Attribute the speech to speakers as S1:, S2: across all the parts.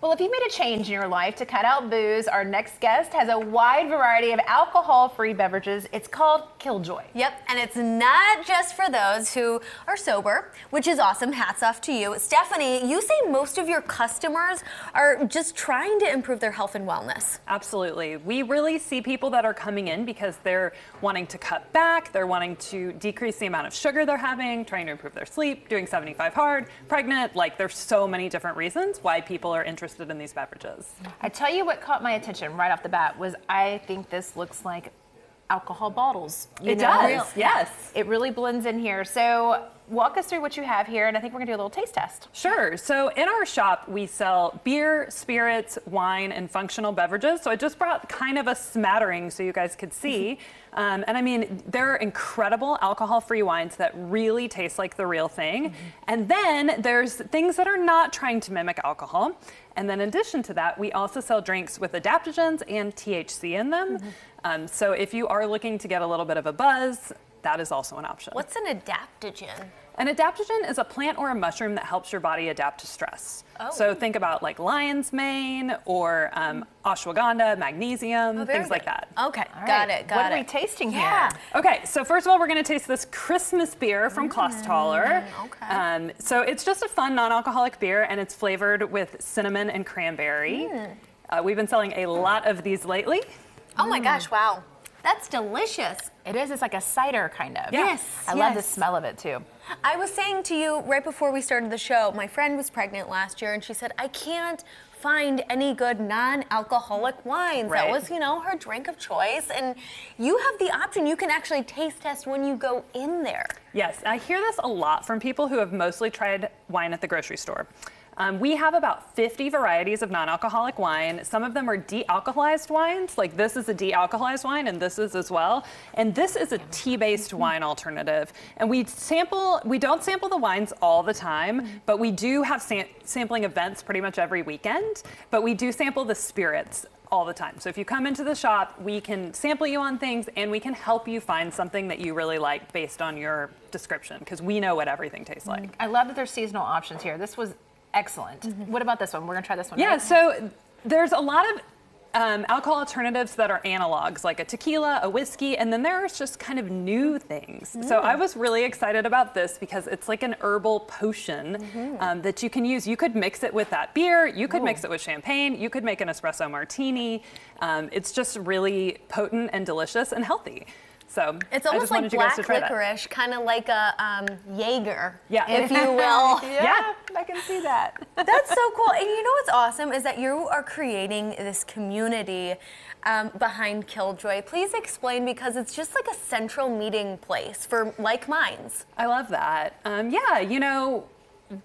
S1: Well, if you made a change in your life to cut out booze, our next guest has a wide variety of alcohol-free beverages. It's called Killjoy.
S2: Yep, and it's not just for those who are sober, which is awesome. Hats off to you. Stephanie, you say most of your customers are just trying to improve their health and wellness.
S3: Absolutely. We really see people that are coming in because they're wanting to cut back, they're wanting to decrease the amount of sugar they're having, trying to improve their sleep, doing 75 hard, pregnant. Like, there's so many different reasons why people are interested in these beverages.
S1: I tell you what caught my attention right off the bat was I think this looks like alcohol bottles.
S3: It does, yes.
S1: It really blends in here. So walk us through what you have here, and I think we're gonna do a little taste test.
S3: Sure. So in our shop, we sell beer, spirits, wine, and functional beverages. So I just brought kind of a smattering so you guys could see. And I mean, there are incredible alcohol-free wines that really taste like the real thing. And then there's things that are not trying to mimic alcohol. And then in addition to that, we also sell drinks with adaptogens and THC in them. So if you are looking to get a little bit of a buzz, that is also an option.
S2: What's an adaptogen?
S3: An adaptogen is a plant or a mushroom that helps your body adapt to stress. So think about like lion's mane or ashwagandha, magnesium, things like that.
S2: Okay, got it.
S1: What are we tasting here?
S3: Okay, so first of all, we're going to taste this Christmas beer from Klostaller.
S2: Okay.
S3: So it's just a fun non-alcoholic beer, and it's flavored with cinnamon and cranberry. We've been selling a lot of these lately.
S2: Oh my gosh, wow. That's delicious.
S1: It is. It's like a cider kind of.
S2: Yes.
S1: I love the smell of it too.
S2: I was saying to you right before we started the show, my friend was pregnant last year and she said, I can't find any good non-alcoholic wines. That was, her drink of choice. And you have the option. You can actually taste test when you go in there.
S3: Yes, I hear this a lot from people who have mostly tried wine at the grocery store. We have about 50 varieties of non-alcoholic wine. Some of them are de-alcoholized wines, like this is a de-alcoholized wine, and this is as well. And this is a tea-based wine alternative. And we don't sample the wines all the time, but we do have sampling events pretty much every weekend. But we do sample the spirits all the time. So if you come into the shop, we can sample you on things, and we can help you find something that you really like based on your description, because we know what everything tastes like.
S1: I love that there's seasonal options here. This was excellent. What about this one? We're gonna try this one.
S3: Yeah,
S1: right?
S3: so there's a lot of alcohol alternatives that are analogs, like a tequila, a whiskey, and then there's just kind of new things. So I was really excited about this because it's like an herbal potion that you can use. You could mix it with that beer, you could mix it with champagne, you could make an espresso martini. It's just really potent and delicious and healthy. So
S2: it's almost like black licorice, kind of like a Jaeger, if you will.
S1: Yeah, I can see that.
S2: That's so cool. And you know what's awesome is that you are creating this community behind Killjoy. Please explain, because it's just like a central meeting place for like minds.
S3: I love that.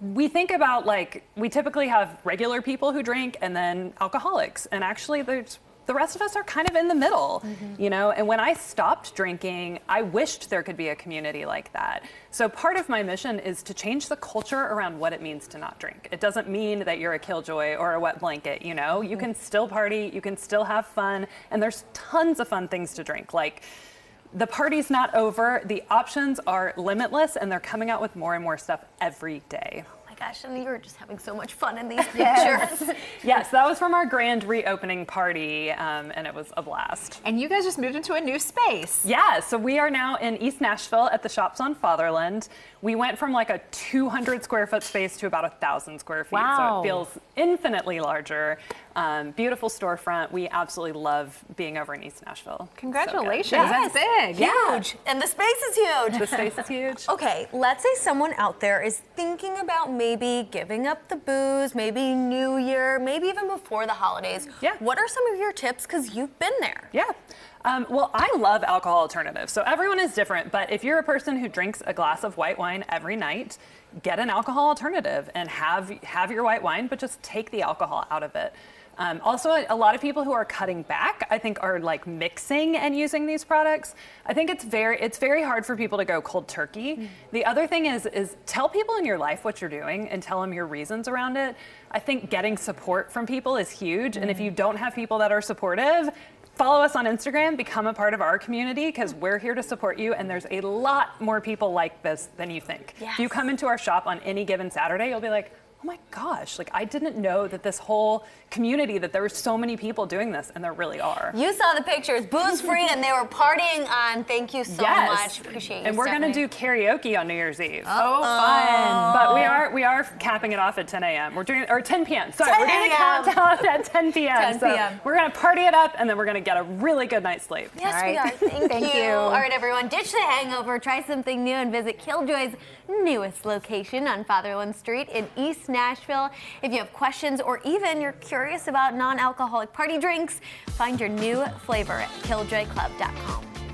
S3: We think about, like, we typically have regular people who drink and then alcoholics, and actually the rest of us are kind of in the middle, and when I stopped drinking, I wished there could be a community like that. So part of my mission is to change the culture around what it means to not drink. It doesn't mean that you're a Killjoy or a wet blanket, you can still party, you can still have fun, and there's tons of fun things to drink. Like, the party's not over, the options are limitless, and they're coming out with more and more stuff every day.
S2: Gosh, and you were just having so much fun in these pictures.
S3: Yes, that was from our grand reopening party, and it was a blast.
S1: And you guys just moved into a new space.
S3: Yeah, so we are now in East Nashville at the Shops on Fatherland. We went from like a 200 square foot space to about 1,000 square feet.
S1: Wow.
S3: So it feels infinitely larger. Beautiful storefront. We absolutely love being over in East Nashville.
S1: Congratulations,
S3: So
S1: that's big.
S2: Huge. And the space is huge.
S3: The space is huge.
S2: Okay, let's say someone out there is thinking about maybe giving up the booze, maybe New Year, maybe even before the holidays.
S3: Yeah.
S2: What are some of your tips? Because you've been there.
S3: Yeah. Well, I love alcohol alternatives. So everyone is different, but if you're a person who drinks a glass of white wine every night, get an alcohol alternative and have your white wine, but just take the alcohol out of it. Also, a lot of people who are cutting back, I think, are like mixing and using these products. I think it's very hard for people to go cold turkey. The other thing is tell people in your life what you're doing and tell them your reasons around it. I think getting support from people is huge. And if you don't have people that are supportive, follow us on Instagram, become a part of our community, because we're here to support you, and there's a lot more people like this than you think.
S2: Yes.
S3: If you come into our shop on any given Saturday, you'll be like, oh my gosh, like I didn't know that this whole community, that there were so many people doing this, and there really are.
S2: You saw the pictures, booze free, and they were partying on. Thank you so much. Appreciate you.
S3: And we're
S2: Stephanie.
S3: gonna do karaoke on New Year's Eve.
S1: Oh, fun.
S3: But we are capping it off at 10 a.m. We're doing, or 10 p.m. Sorry,
S2: 10
S3: we're doing a
S2: a.m.
S3: countdown at 10 p.m.
S2: 10 p.m.
S3: So we're gonna party it up, and then we're gonna get a really good night's sleep.
S2: Yes,
S1: All
S2: we
S1: right.
S2: are. Thank you.
S1: you.
S2: All right, everyone, ditch the hangover, try something new, and visit Killjoy's newest location on Fatherland Street in East Nashville. If you have questions or even you're curious about non-alcoholic party drinks, find your new flavor at killjoyclub.com.